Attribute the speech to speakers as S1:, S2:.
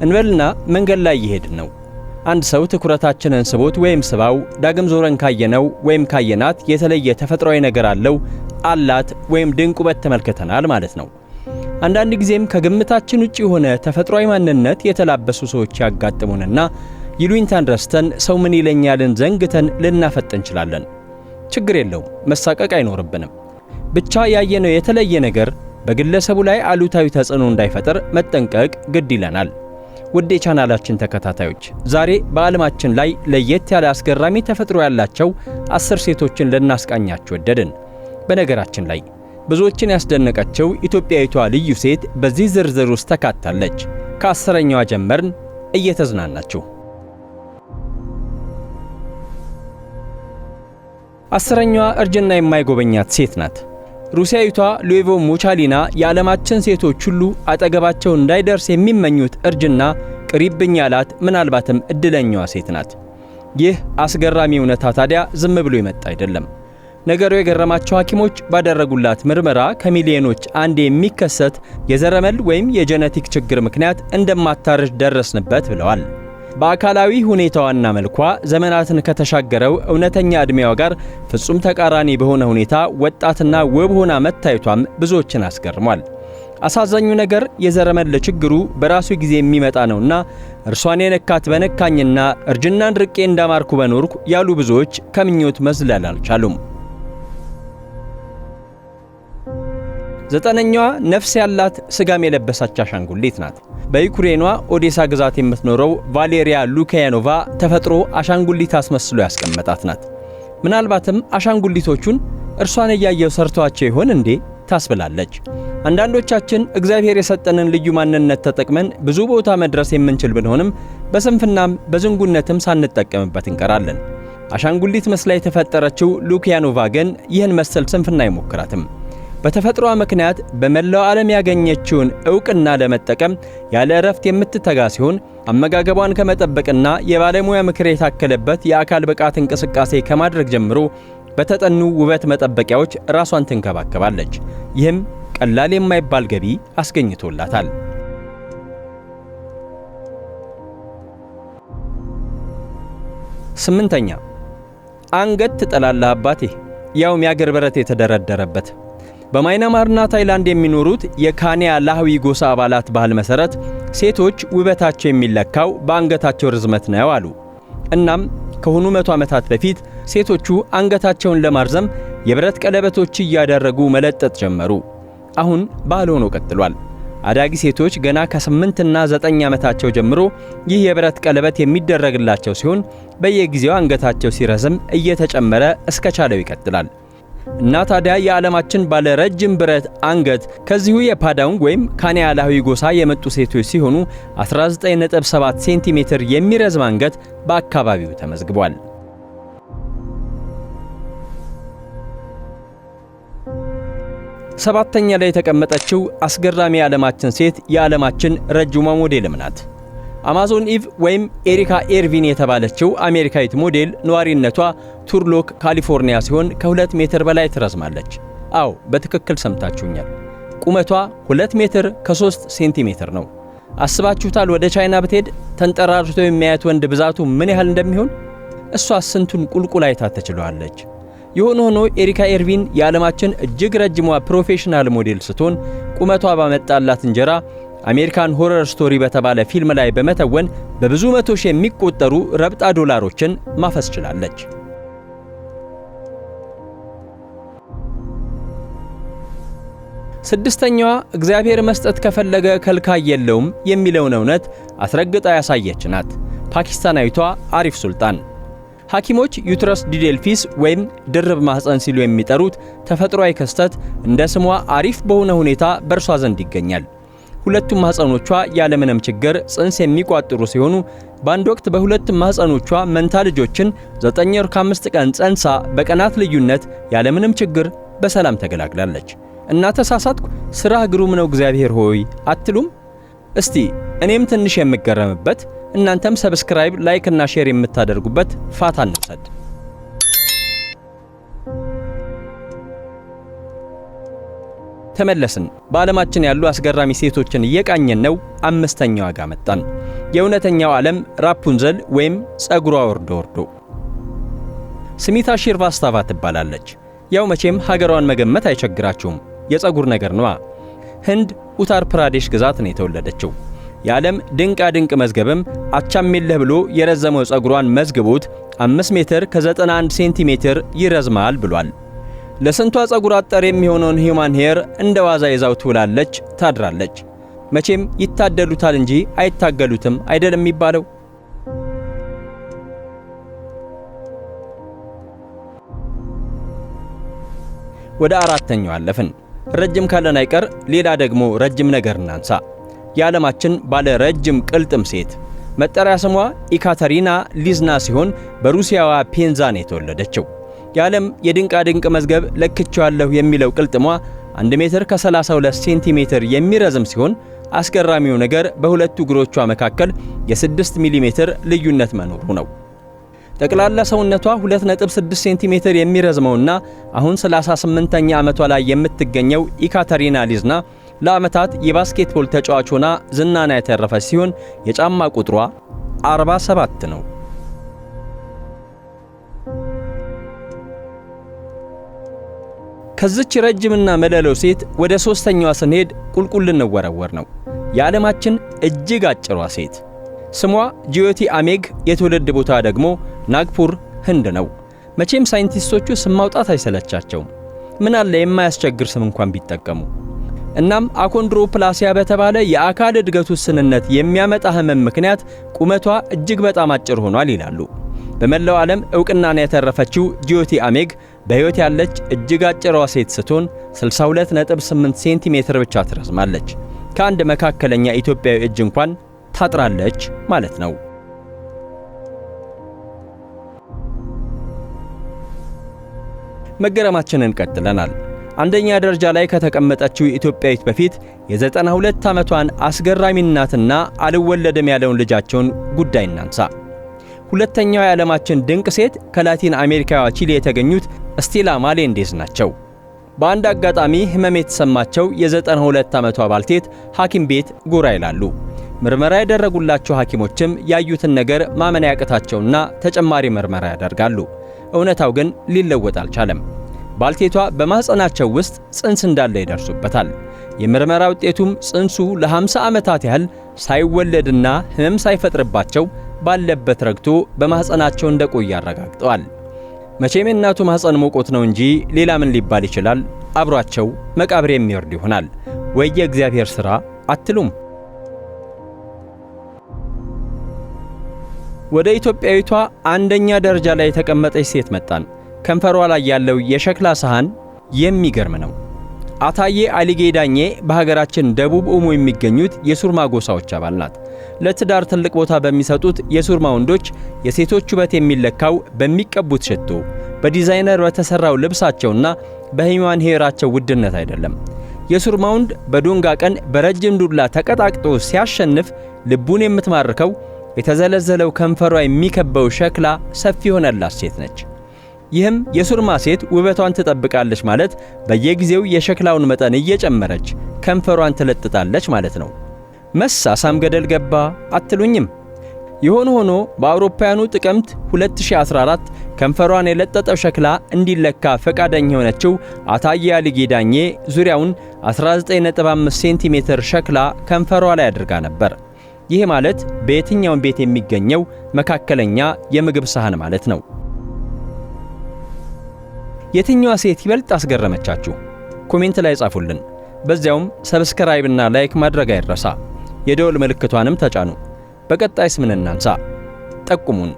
S1: እንበልና መንገድ ላይ እየሄድን ነው። አንድ ሰው ትኩረታችንን ስቦት ወይም ስባው ዳግም ዞረን ካየነው ወይም ካየናት የተለየ ተፈጥሯዊ ነገር አላት ወይም ድንቅ ውበት ተመልክተናል ማለት ነው። አንዳንድ ጊዜም ከግምታችን ውጪ የሆነ ተፈጥሯዊ ማንነት የተላበሱ ሰዎች ያጋጥሙንና ይሉኝታን ረስተን ሰው ምን ይለኛልን ዘንግተን ልናፈጥ እንችላለን። ችግር የለውም፣ መሳቀቅ አይኖርብንም። ብቻ ያየነው የተለየ ነገር በግለሰቡ ላይ አሉታዊ ተጽዕኖ እንዳይፈጥር መጠንቀቅ ግድ ይለናል። ውድ የቻናላችን ተከታታዮች ዛሬ በዓለማችን ላይ ለየት ያለ አስገራሚ ተፈጥሮ ያላቸው 10 ሴቶችን ልናስቃኛችሁ ወደድን። በነገራችን ላይ ብዙዎችን ያስደነቀችው ኢትዮጵያዊቷ ልዩ ሴት በዚህ ዝርዝር ውስጥ ተካታለች። ከ10ኛዋ ጀመርን፣ እየተዝናናችሁ። 10ኛዋ እርጅና የማይጎበኛት ሴት ናት። ሩሲያዊቷ ሉይቮ ሙቻሊና የዓለማችን ሴቶች ሁሉ አጠገባቸው እንዳይደርስ የሚመኙት እርጅና ቅሪብኝ ያላት ምናልባትም እድለኛዋ ሴት ናት። ይህ አስገራሚ እውነታ ታዲያ ዝም ብሎ የመጣ አይደለም። ነገሩ የገረማቸው ሐኪሞች ባደረጉላት ምርመራ ከሚሊዮኖች አንድ የሚከሰት የዘረመል ወይም የጄኔቲክ ችግር ምክንያት እንደማታረጅ ደረስንበት ብለዋል። በአካላዊ ሁኔታዋና መልኳ ዘመናትን ከተሻገረው እውነተኛ ዕድሜዋ ጋር ፍጹም ተቃራኒ በሆነ ሁኔታ ወጣትና ውብ ሆና መታየቷም ብዙዎችን አስገርሟል። አሳዛኙ ነገር የዘረመል ችግሩ በራሱ ጊዜ የሚመጣ ነውና እርሷን የነካት በነካኝና እርጅናን ርቄ እንዳማርኩ በኖርኩ ያሉ ብዙዎች ከምኞት መዝለል አልቻሉም። 9ኛዋ ነፍስ ያላት ስጋም የለበሰች አሻንጉሊት ናት። በዩክሬኗ ኦዴሳ ግዛት የምትኖረው ቫሌሪያ ሉካያኖቫ ተፈጥሮ አሻንጉሊት አስመስሎ ያስቀመጣት ናት። ምናልባትም አሻንጉሊቶቹን እርሷን እያየው ሰርቷቸው ይሆን እንዴ ታስብላለች። አንዳንዶቻችን እግዚአብሔር የሰጠንን ልዩ ማንነት ተጠቅመን ብዙ ቦታ መድረስ የምንችል ብንሆንም በስንፍናም በዝንጉነትም ሳንጠቀምበት እንቀራለን። አሻንጉሊት መስላ የተፈጠረችው ሉካያኖቫ ግን ይህን መሰል ስንፍና አይሞክራትም። በተፈጥሯ ምክንያት በመላው ዓለም ያገኘችውን ዕውቅና ለመጠቀም ያለ እረፍት የምትተጋ ሲሆን አመጋገቧን ከመጠበቅና የባለሙያ ምክር የታከለበት የአካል ብቃት እንቅስቃሴ ከማድረግ ጀምሮ በተጠኑ ውበት መጠበቂያዎች ራሷን ትንከባከባለች። ይህም ቀላል የማይባል ገቢ አስገኝቶላታል። 8ኛ አንገት ትጠላለህ አባቴ፣ ያውም የአገር ብረት የተደረደረበት። በማይናማርና ታይላንድ የሚኖሩት የካኒያ ላህዊ ጎሳ አባላት ባህል መሰረት ሴቶች ውበታቸው የሚለካው በአንገታቸው ርዝመት ነው አሉ። እናም ከሆኑ 100 ዓመታት በፊት ሴቶቹ አንገታቸውን ለማርዘም የብረት ቀለበቶች እያደረጉ መለጠጥ ጀመሩ። አሁን ባህል ሆኖ ቀጥሏል። አዳጊ ሴቶች ገና ከ8 እና 9 ዓመታቸው ጀምሮ ይህ የብረት ቀለበት የሚደረግላቸው ሲሆን በየጊዜው አንገታቸው ሲረዝም እየተጨመረ እስከቻለው ይቀጥላል። እና ታዲያ የዓለማችን ባለ ረጅም ብረት አንገት ከዚሁ የፓዳውንግ ወይም ካኒያ ላህዊ ጎሳ የመጡ ሴቶች ሲሆኑ 19.7 ሴንቲሜትር የሚረዝም አንገት በአካባቢው ተመዝግቧል። 7ኛ ላይ የተቀመጠችው አስገራሚ የዓለማችን ሴት የዓለማችን ረጅሟ ሞዴልም ናት። አማዞን ኢቭ ወይም ኤሪካ ኤርቪን የተባለችው አሜሪካዊት ሞዴል ነዋሪነቷ ቱርሎክ ካሊፎርኒያ ሲሆን ከ2 ሜትር በላይ ትረዝማለች። አዎ በትክክል ሰምታችሁኛል። ቁመቷ 2 ሜትር ከ3 ሴንቲሜትር ነው። አስባችሁታል? ወደ ቻይና ብትሄድ ተንጠራርቶ የሚያያት ወንድ ብዛቱ ምን ያህል እንደሚሆን? እሷ ስንቱን ቁልቁል አይታ ትችላለች። የሆነ ሆኖ ኤሪካ ኤርቪን የዓለማችን እጅግ ረጅሟ ፕሮፌሽናል ሞዴል ስትሆን ቁመቷ ባመጣላት እንጀራ አሜሪካን ሆረር ስቶሪ በተባለ ፊልም ላይ በመተወን በብዙ 100 ሺህ የሚቆጠሩ ረብጣ ዶላሮችን ማፈስ ችላለች። 6ኛዋ እግዚአብሔር መስጠት ከፈለገ ከልካይ የለውም የሚለውን እውነት አስረግጣ ያሳየች ናት። ፓኪስታናዊቷ አሪፍ ሱልጣን። ሐኪሞች ዩትረስ ዲዴልፊስ ወይም ድርብ ማህፀን ሲሉ የሚጠሩት ተፈጥሯዊ ክስተት እንደ ስሟ አሪፍ በሆነ ሁኔታ በእርሷ ዘንድ ይገኛል። ሁለቱም ማህፀኖቿ ያለምንም ችግር ጽንስ የሚቋጥሩ ሲሆኑ በአንድ ወቅት በሁለቱም ማህፀኖቿ መንታ ልጆችን 9 ወር ከ5 ቀን ጸንሳ በቀናት ልዩነት ያለምንም ችግር በሰላም ተገላግላለች። እና ተሳሳትኩ፣ ስራህ ግሩም ነው እግዚአብሔር ሆይ አትሉም? እስቲ እኔም ትንሽ የምገረምበት እናንተም ሰብስክራይብ፣ ላይክ እና ሼር የምታደርጉበት ፋታ እንውሰድ። ተመለስን። በዓለማችን ያሉ አስገራሚ ሴቶችን እየቃኘን ነው። 5ኛዋ ጋር መጣን። የእውነተኛው ዓለም ራፑንዘል ወይም ጸጉሯ ወርዶ ስሚታ ሺርቫስታቫ ትባላለች። ያው መቼም ሀገሯን መገመት አይቸግራችሁም፣ የጸጉር ነገር ነዋ። ህንድ ኡታር ፕራዴሽ ግዛት ነው የተወለደችው። የዓለም ድንቃ ድንቅ መዝገብም አቻሜለህ ብሎ የረዘመው ጸጉሯን መዝግቦት 5 ሜትር ከ91 ሴንቲሜትር ይረዝማል ብሏል። ለስንቷ ጸጉር አጠር የሚሆነውን ሂዩማን ሄር እንደ ዋዛ ይዛው ትውላለች ታድራለች። መቼም ይታደሉታል እንጂ አይታገሉትም አይደለም የሚባለው። ወደ አራተኛው አለፍን። ረጅም ካለን አይቀር ሌላ ደግሞ ረጅም ነገር እናንሳ። የዓለማችን ባለ ረጅም ቅልጥም ሴት መጠሪያ ስሟ ኢካተሪና ሊዝና ሲሆን በሩሲያዋ ፔንዛን የተወለደችው። የዓለም የድንቃ ድንቅ መዝገብ ለክቻለሁ የሚለው ቅልጥሟ 1 ሜትር ከ32 ሴንቲሜትር የሚረዝም ሲሆን አስገራሚው ነገር በሁለቱ እግሮቿ መካከል የ6 ሚሜ ልዩነት መኖሩ ነው። ጠቅላላ ሰውነቷ 2.6 ሴንቲሜትር የሚረዝመውና አሁን 38ኛ ዓመቷ ላይ የምትገኘው ኢካተሪና ሊዝና ለዓመታት የባስኬትቦል ተጫዋች ሆና ዝናን ያተረፈች ሲሆን የጫማ ቁጥሯ 47 ነው። ከዚች ረጅምና መለለው ሴት ወደ ሶስተኛዋ ስንሄድ ቁልቁል ልንወረወር ነው። የዓለማችን እጅግ አጭሯ ሴት ስሟ ጂዮቲ አሜግ፣ የትውልድ ቦታ ደግሞ ናግፑር ህንድ ነው። መቼም ሳይንቲስቶቹ ስም ማውጣት አይሰለቻቸውም። ምን አለ የማያስቸግር ስም እንኳን ቢጠቀሙ። እናም አኮንድሮፕላሲያ በተባለ የአካል እድገት ውስንነት የሚያመጣ ህመም ምክንያት ቁመቷ እጅግ በጣም አጭር ሆኗል ይላሉ። በመላው ዓለም ዕውቅናን ያተረፈችው ጂዮቲ አሜግ በሕይወት ያለች እጅግ አጭሯ ሴት ስትሆን 62.8 ሴንቲሜትር ብቻ ትረዝማለች። ከአንድ መካከለኛ ኢትዮጵያዊ እጅ እንኳን ታጥራለች ማለት ነው። መገረማችንን ቀጥለናል። አንደኛ ደረጃ ላይ ከተቀመጠችው ኢትዮጵያዊት በፊት የ92 ዓመቷን አስገራሚ እናትና አልወለድም ያለውን ልጃቸውን ጉዳይ እናንሳ። ሁለተኛው የዓለማችን ድንቅ ሴት ከላቲን አሜሪካዋ ቺሊ የተገኙት ስቴላ ማሌንዴዝ ናቸው። በአንድ አጋጣሚ ህመም የተሰማቸው የ92 ዓመቷ ባልቴት ሐኪም ቤት ጎራ ይላሉ። ምርመራ ያደረጉላቸው ሐኪሞችም ያዩትን ነገር ማመን ያቅታቸውና ተጨማሪ ምርመራ ያደርጋሉ። እውነታው ግን ሊለወጥ አልቻለም። ባልቴቷ በማህፀናቸው ውስጥ ጽንስ እንዳለ ይደርሱበታል። የምርመራ ውጤቱም ጽንሱ ለ50 ዓመታት ያህል ሳይወለድና ህመም ሳይፈጥርባቸው ባለበት ረግቶ በማህፀናቸው እንደቆየ አረጋግጠዋል። መቼም የእናቱ ማህፀን ሞቆት ነው እንጂ ሌላ ምን ሊባል ይችላል? አብሯቸው መቃብር የሚወርድ ይሆናል። ወይ የእግዚአብሔር ሥራ አትሉም? ወደ ኢትዮጵያዊቷ አንደኛ ደረጃ ላይ የተቀመጠች ሴት መጣን። ከንፈሯ ላይ ያለው የሸክላ ሳህን የሚገርም ነው። አታዬ አሊጌ ዳኜ በሀገራችን ደቡብ ኦሞ የሚገኙት የሱርማ ጎሳዎች አባል ናት። ለትዳር ትልቅ ቦታ በሚሰጡት የሱርማ ወንዶች የሴቶች ውበት የሚለካው በሚቀቡት ሽቶ፣ በዲዛይነር በተሰራው ልብሳቸውና በሂዩማን ሄራቸው ውድነት አይደለም። የሱርማ ወንድ በዶንጋ ቀን በረጅም ዱላ ተቀጣቅጦ ሲያሸንፍ ልቡን የምትማርከው የተዘለዘለው ከንፈሯ የሚከበው ሸክላ ሰፊ ሆነላት ሴት ነች። ይህም የሱርማ ሴት ውበቷን ትጠብቃለች ማለት በየጊዜው የሸክላውን መጠን እየጨመረች ከንፈሯን ትለጥጣለች ማለት ነው። መሳሳም ገደል ገባ አትሉኝም? የሆነ ሆኖ በአውሮፓውያኑ ጥቅምት 2014 ከንፈሯን የለጠጠው ሸክላ እንዲለካ ፈቃደኛ የሆነችው አታዬ አሊጌ ዳኜ ዙሪያውን 19.5 ሴንቲሜትር ሸክላ ከንፈሯ ላይ አድርጋ ነበር። ይህ ማለት በየትኛውም ቤት የሚገኘው መካከለኛ የምግብ ሳህን ማለት ነው። የትኛዋ ሴት ይበልጥ አስገረመቻችሁ? ኮሜንት ላይ ጻፉልን። በዚያውም ሰብስክራይብ እና ላይክ ማድረግ አይረሳ። የደወል ምልክቷንም ተጫኑ። በቀጣይስ ምን እናንሳ? ጠቁሙን።